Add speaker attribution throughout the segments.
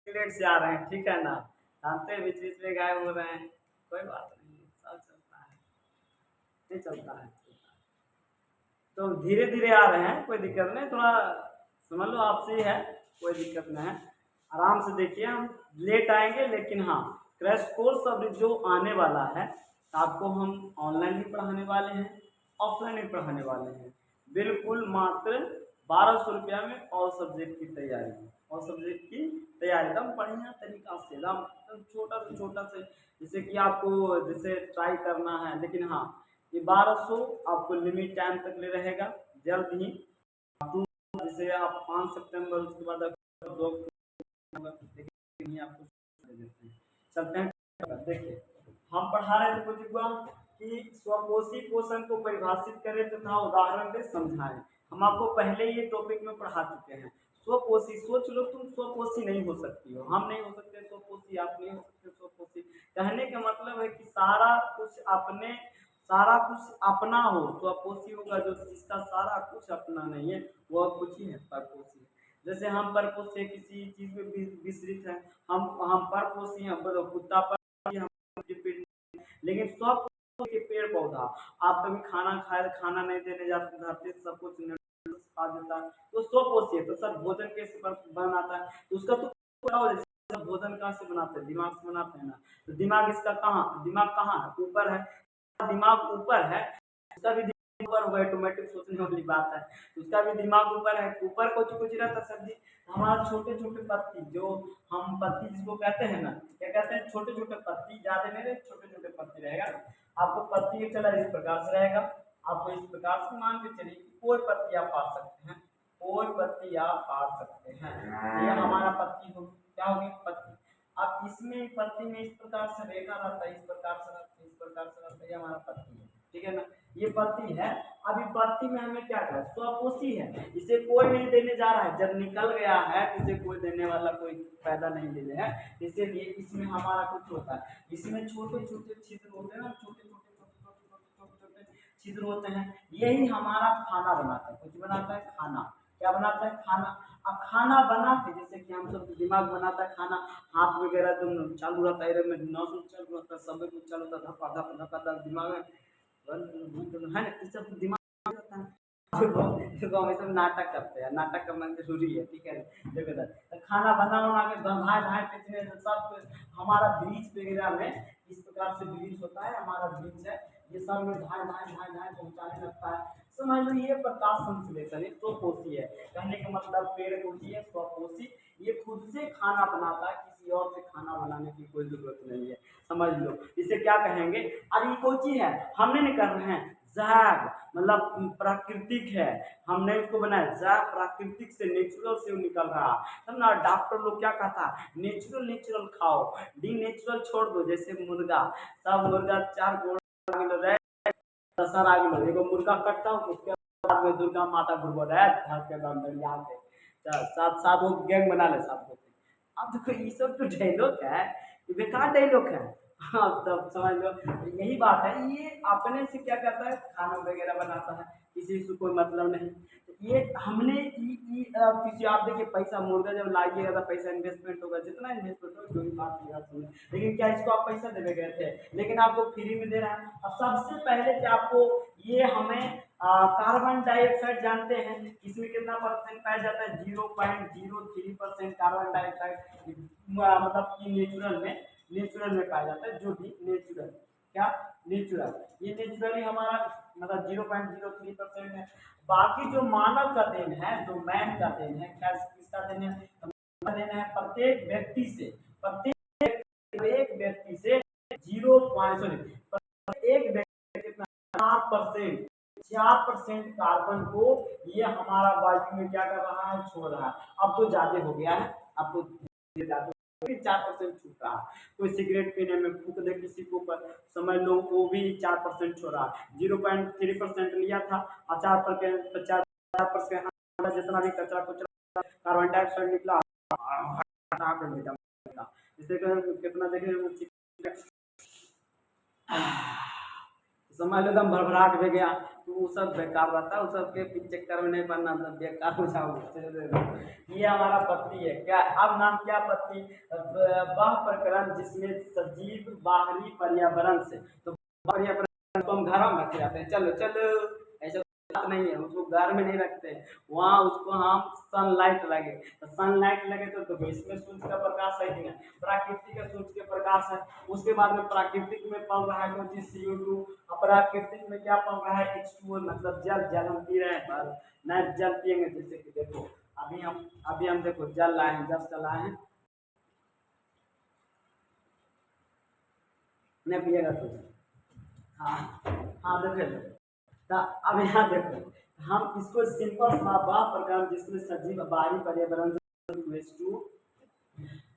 Speaker 1: Late से आ रहे हैं, ठीक है ना। जानते हैं बीच बीच में गायब हो रहे हैं, कोई बात नहीं, सब चलता है, नहीं चलता है। तो धीरे धीरे आ रहे हैं, कोई दिक्कत नहीं, थोड़ा समझ लो आपसे ही है, कोई दिक्कत नहीं है। आराम से देखिए, हम लेट आएंगे लेकिन हाँ, क्रैश कोर्स अब जो आने वाला है, आपको हम ऑनलाइन भी पढ़ाने वाले हैं, ऑफलाइन भी पढ़ाने वाले हैं। बिल्कुल मात्र 1200 रुपया में ऑल सब्जेक्ट की तैयारी, और सब्जेक्ट की तैयारी एकदम बढ़िया तरीका से, एकदम छोटा से छोटा से, जैसे कि आपको जैसे ट्राई करना है। लेकिन हाँ, ये 1200 आपको लिमिट टाइम तक ले रहेगा, जल्द ही जैसे आप 5 सितंबर, उसके बाद आपको चलते हैं। देखिए, हम पढ़ा रहे थे कुछ कि स्वकोशी पोषण को परिभाषित करें तथा उदाहरण से समझाएं। हम आपको पहले ये टॉपिक में पढ़ा चुके हैं। स्वकोशी, सोच लो तुम स्वकोशी नहीं हो सकती हो, हम नहीं हो सकते स्वकोशी, आप नहीं हो सकते स्वकोशी। कहने का मतलब है कि सारा कुछ अपना हो। स्वकोशी होगा जो जिसका सारा कुछ अपना नहीं है, वह कुछ ही है परपोषी। जैसे हम परपोषी किसी चीज में विस्तृत है, हम परपोषी हैं, बोलो कुत्ता पर, लेकिन सब के पेड़ पौधा, आप कभी खाना खाए, खाना नहीं देने जाते, सब कुछ खा देता है, तो स्वपोषी है। तो सर भोजन कैसे बनाता है, तो उसका तो भोजन कहाँ से बनाते हैं, दिमाग से बनाते हैं ना। तो दिमाग इसका दिमाग कहाँ है, ऊपर है। दिमाग ऊपर है, उसका भी दिमाग ऊपर होगा, ऑटोमेटिक सोचने वाली बात है। उसका भी दिमाग ऊपर है, ऊपर कुछ कुछ रहता सर जी। हमारा छोटे छोटे पत्ती, जो हम पत्ती जिसको कहते हैं ना, क्या कहते हैं, छोटे छोटे पत्ती, ज्यादा नहीं रहे, छोटे छोटे पत्ती रहेगा। आपको पत्ती का कलर इस प्रकार से रहेगा, आपको इस प्रकार से मान के चलिए कोई पत्ती आप काट सकते हैं, कोई पत्ती आप काट सकते हैं। ये हमारा पत्ती हो, क्या होगी, पत्ती। अब इसमें पत्ती में इस प्रकार से रेखा रहता है, इस प्रकार से रहता है, इस प्रकार से रहता है, ये हमारा पत्ती है, ठीक है ना, ये पत्ती है। अभी पत्ती में हमें क्या करें, स्वपोषी है, इसे कोई नहीं देने जा रहा है, जब निकल गया है इसे कोई देने वाला कोई पैदा नहीं ले रहा है, इसीलिए इसमें हमारा कुछ होता है, इसमें छोटे छोटे छिद्र होते हैं ना, छोटे छोटे छिद्र होते हैं, यही हमारा खाना बनाता है, कुछ बनाता है खाना, क्या बनाता है, खाना। अब खाना बना के, जैसे कि हम सब दिमाग बनाता है खाना, हाथ वगैरह जो चालू रहता है, नस चालू रहता है, सब कुछ चालू रहता है, धपा धप धपा धप दिमाग में है ना, ये सब दिमाग रहता है। देखो हम सब नाटक करते हैं, नाटक करना जरूरी है, ठीक है। देखो तो खाना बना बना के धाए धाए पिछले सब हमारा ब्रीच वगैरह में इस प्रकार से ब्रीच होता है, हमारा ब्रीच है, ये सब में धाए धाए धाए धाए पहुंचाने लगता है। समझ लो ये प्रकाश संश्लेषण है, स्वपोषी है। कहने का मतलब पेड़ कोशी है, स्वपोषी, ये खुद से खाना बनाता है, किसी और से खाना बनाने की कोई जरूरत नहीं है, समझ लो। इसे क्या कहेंगे, अब ये कोई चीज है, हमने नहीं कर रहे हैं, जैग मतलब प्राकृतिक है, हमने इसको बनाया, जैग प्राकृतिक से, नेचुरल से निकल रहा। तब ना डॉक्टर लोग क्या कहता है, नेचुरल नेचुरल खाओ, डी नेचुरल छोड़ दो। जैसे मुर्गा, सब मुर्गा 4 दशहरा आ गई, एगो मुर्गा कटता हूँ, उसके बाद में दुर्गा माता घुरबो रहे घर के अंदर यहाँ पे सात सात वो गैंग बना ले साथ होते। अब देखो ये सब तो डायलॉग है, ये बेकार डायलॉग है। हाँ तब समझ लो, यही बात है, ये अपने से क्या करता है, खाना वगैरह बनाता है, किसी से कोई मतलब नहीं। ये हमने किसी, आप देखिए पैसा, मुर्गा जब लाइएगा तो पैसा इन्वेस्टमेंट होगा, जितना इन्वेस्टमेंट होगा जो भी बात की बात सुने, लेकिन क्या इसको आप पैसा देने गए थे, लेकिन आपको फ्री में दे रहा है। अब सबसे पहले क्या आपको ये हमें कार्बन डाइऑक्साइड जानते हैं, इसमें कितना परसेंट पाया जाता है, 0.03% कार्बन डाइऑक्साइड, मतलब कि नेचुरल में पाया जाता है, जो भी नेचुरल, क्या नेचुरल, ये नेचुरली हमारा मतलब 0.03% है। बाकी जो मानव का देन है, जो मैन का देन है, क्या किसका देन है, देन है प्रत्येक व्यक्ति से, प्रत्येक व्यक्ति से 4% कार्बन को ये हमारा वायु में क्या कर रहा है, छोड़ रहा है। अब तो ज्यादा हो गया है, अब तो 4% छूट रहा है। कोई सिगरेट पीने में फूक दे किसी को ऊपर, समझ लो वो भी 4% छोड़ रहा है। 0.3% लिया था और 4% जितना भी कचरा कुचरा कार्बन डाइऑक्साइड निकला, कितना देखे समझ लो एकदम भरभराट हो गया, तो वो सब बेकार रहता है, वो सब के चक्कर में नहीं पड़ना, सब बेकार हो जाओगे। ये हमारा पत्ती है क्या, अब नाम क्या पत्ती, वह प्रकरण जिसमें सजीव बाहरी पर्यावरण से, तो पर्यावरण को हम घर में रखे जाते हैं, चलो चलो ऐसा बात नहीं है, उसको घर में नहीं रखते, वहाँ उसको हम सनलाइट लगे, तो सनलाइट लगे तो इसमें सूर्य का प्रकाश है कि नहीं, प्राकृतिक का सूर्य के प्रकाश है। उसके बाद में प्राकृतिक में पल रहा है कोई चीज CO2, अप्राकृतिक में क्या पल रहा है H2O, मतलब जल, जल हम पी रहे हैं पर न जल पिएंगे, जैसे कि देखो अभी हम देखो जल लाए हैं, जस्ट लाए हैं, नहीं पिएगा तो हाँ हाँ देखो, तो अब यहाँ देखो हम इसको सिंपल वह प्रकार जिसमें सजीव बाहरी पर्यावरण H2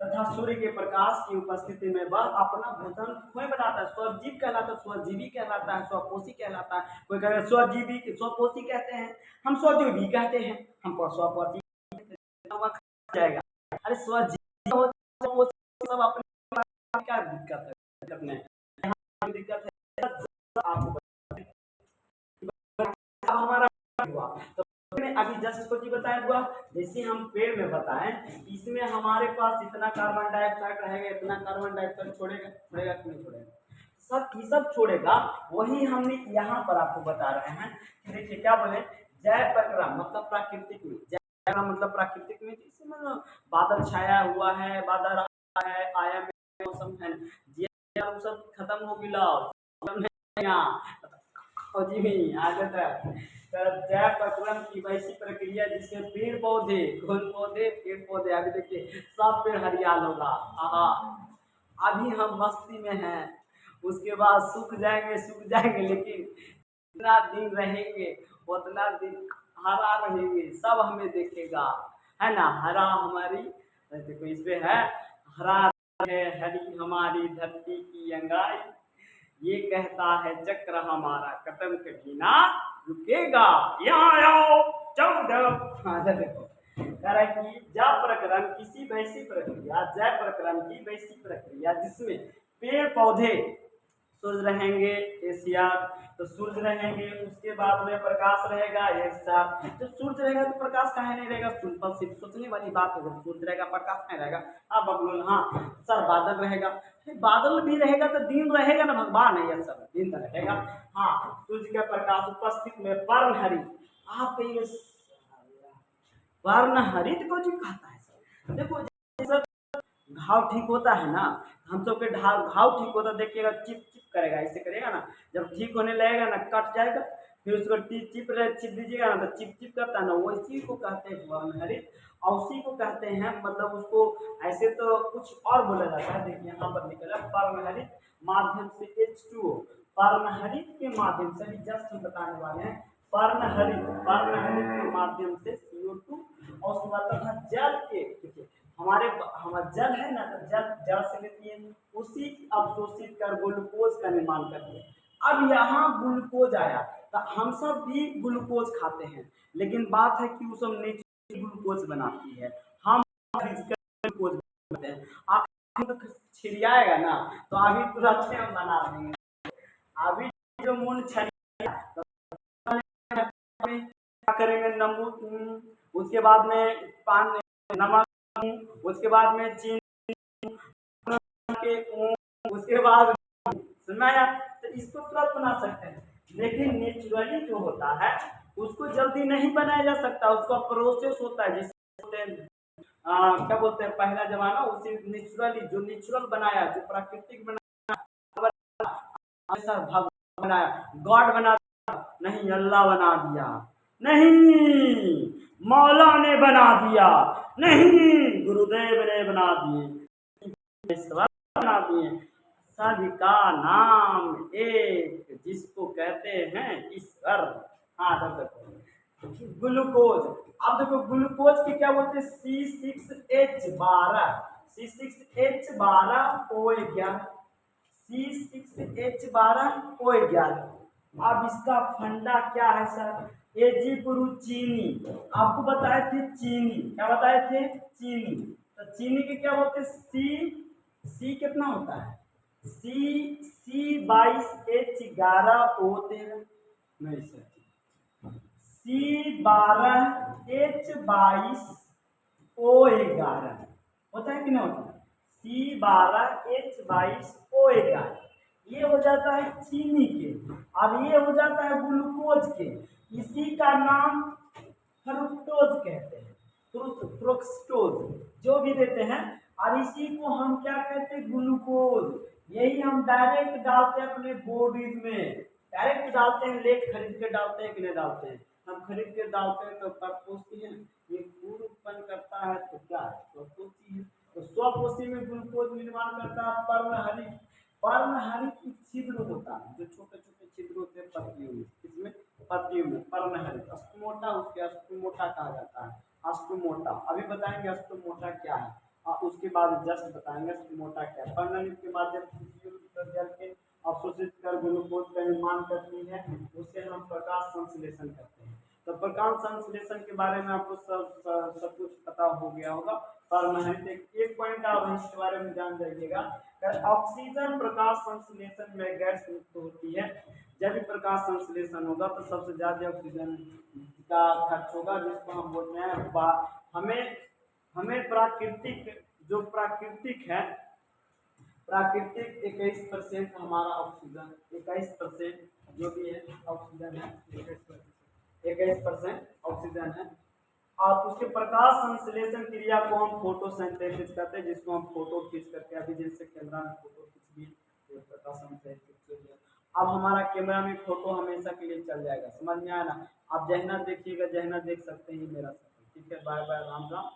Speaker 1: तथा सूर्य के प्रकाश की उपस्थिति में वह अपना भोजन खुद बनाता है, स्वजीव कहलाता है, स्वजीवी कहलाता है, स्वपोषी कहलाता है। कोई कहे स्वजीवी, स्वपोषी कहते हैं, हम स्वजीवी कहते हैं, हमको स्वपोषी जाएगा। अरे स्वजीवी सब अपने क्या दिक्कत है, दिक्कत है आपको हमारा हुआ तो अभी जस्ट कुछ बताया हुआ, जैसे हम पेड़ में बताएं, इसमें हमारे पास इतना कार्बन डाइऑक्साइड रहेगा, इतना कार्बन डाइऑक्साइड छोड़ेगा, छोड़ेगा कि नहीं छोड़ेगा, सब छोड़ेगा। वही हमने यहाँ पर आपको बता रहे हैं कि देखिए क्या बोले, जैव प्रक्रम मतलब प्राकृतिक में, जैव मतलब प्राकृतिक में, इसमें मतलब बादल छाया हुआ है, बादल आया मौसम है, सब खत्म हो गया जी आगे तक जैव प्रक्रम की वैसी प्रक्रिया जिससे पेड़ पौधे, फूल पौधे, पेड़ पौधे, अभी देखिए सब पेड़ हरियाल होगा, अभी हम मस्ती में हैं, उसके बाद सूख जाएंगे, लेकिन जितना दिन रहेंगे उतना दिन हरा रहेंगे, सब हमें देखेगा, है ना, हरा हमारी देखो इस पे है, हरा है हरी हमारी धरती की अंगाई, ये कहता है चक्र हमारा कदम कभी ना रुकेगा, यहाँ आओ जाओ देखो कह रहा है कि जैव प्रक्रम किसी वैसी प्रक्रिया, जैव प्रक्रम की वैसी प्रक्रिया जिसमें पेड़ पौधे सूर्य रहेंगे एशिया, तो सूर्य रहेंगे, उसके बाद में प्रकाश रहेगा ऐसा, तो सूर्य रहेगा तो प्रकाश कहाँ नहीं रहेगा, सूर्य पर सिर्फ सोचने वाली बात है, सूर्य रहेगा प्रकाश नहीं रहेगा। अब बोलो हाँ सर बादल रहेगा, बादल भी रहेगा तो दिन रहेगा ना भगवान है, ये सब दिन रहेगा। हाँ सूर्य का प्रकाश उपस्थित में पर्णहरि, आप कहिए पर्णहरित को जो कहता है सर, देखो घाव ठीक होता है ना, हम सबके घाव ठीक होता देखिएगा चिप चिप करेगा, ऐसे करेगा ना, जब ठीक होने लगेगा ना कट जाएगा, फिर उसको चिप दीजिएगा ना तो चिप चिप करता है ना, वैसी को कहते हैं पर्णहरित, और उसी को कहते हैं मतलब उसको ऐसे तो कुछ और बोला जाता है, देखिए यहाँ पर निकला पर्णहरित माध्यम से H2O, पर्णहरित के माध्यम से जस्ट हम बताने वाले हैं, पर्णहरित के माध्यम से CO2, और उसके बाद तथा जल के, देखिए हमारा जल है ना, तो जल से लेती है, उसी अवशोषित कर ग्लूकोज का निर्माण करती है। अब यहाँ ग्लूकोज आया तो हम सब भी ग्लूकोज खाते हैं, लेकिन बात है कि वो सब नेचुरल ग्लूकोज बनाती है, हम ग्लूकोज बनाते हैं। आप तो छिड़ियाएगा ना तो अभी तुरंत हम बना देंगे, अभी जो मून छड़िया तो क्या करेंगे, नमक, उसके बाद में पानी नमक, उसके बाद में चीनी के, उसके बाद सुनाया, तो इसको तुरंत बना सकते हैं, लेकिन नेचुरली जो होता है उसको जल्दी नहीं बनाया जा सकता, उसका प्रोसेस होता है, जिससे क्या बोलते हैं पहला जमाना, उसी नेचुरली जो नेचुरल बनाया, जो प्राकृतिक बनाया, ऐसा भगवान बनाया, गॉड बना नहीं, अल्लाह बना दिया नहीं, मौला ने बना दिया नहीं, गुरुदेव ने बना दिए, बना दिए, सबका नाम एक जिसको कहते हैं ईश्वर। हाँ ग्लूकोज, अब देखो ग्लूकोज की क्या बोलते हैं C6H12, C6H12O11, C6H12O11। अब इसका फंडा क्या है सर, एजीपुरु चीनी, आपको बताए थे चीनी, क्या बताए थे चीनी, तो चीनी के क्या बोलते हैं सी कितना होता है C22H11O13 नहीं सर, C12H22O11 होता है कि नहीं होता है? C12H22O11 ये हो जाता है चीनी के, और ये हो जाता है ग्लूकोज के। इसी का नाम फ्रुक्टोज कहते हैं, फ्रुक्टोज जो भी देते हैं। और इसी को हम क्या कहते हैं? ग्लूकोज। यही हम डायरेक्ट डालते हैं अपने बॉडीज में, डायरेक्ट डालते हैं, लेट खरीद के डालते हैं कि नहीं डालते हैं? हम खरीद के डालते हैं तो परपोषी है, ये गुड़ उत्पन्न करता है तो क्या है? स्वपोषी है। तो स्वपोषी में ग्लूकोज निर्माण करता है पर्णहरित। पर्णहरित छिद्र होता है, जो छोटे छोटे छिद्र होते हैं पत्तियों में, इसमें पत्तियों में पर्णहरित। अस्टोमोटा, उसके अस्टोमोटा कहा जाता है, अस्टोमोटा। अभी बताएंगे अस्टोमोटा क्या है, उसके बाद जस्ट बताएंगे अस्टोमोटा क्या है। पर्णहरित के माध्यम से जल के अवशोषित कर ग्लूकोज का निर्माण करती है, उसे हम प्रकाश संश्लेषण करते हैं। तो प्रकाश संश्लेषण के बारे में आपको सब कुछ पता हो गया होगा। पर्णहरित एक पॉइंट आप इसके बारे में जान जाइएगा। ऑक्सीजन प्रकाश संश्लेषण में गैस मुक्त होती है। जब भी प्रकाश संश्लेषण होगा तो सबसे ज्यादा ऑक्सीजन का खर्च होगा, जिसको हम बोलते हैं हमें प्राकृतिक, जो प्राकृतिक है, प्राकृतिक 21% हमारा ऑक्सीजन, 21% जो भी है ऑक्सीजन है, 21% ऑक्सीजन है। और उसके प्रकाश संश्लेषण क्रिया को हम फोटोसिंथेसिस कहते हैं, जिसको हम फोटो खींच करके, अभी जैसे कैमरा में फोटो खींच ली तो प्रकाश संश्लेषण। अब हमारा कैमरा में फोटो हमेशा के लिए चल जाएगा, समझ में आया ना? आप जहना देखिएगा, जहना देख सकते हैं मेरा। ठीक है, बाय बाय, राम राम।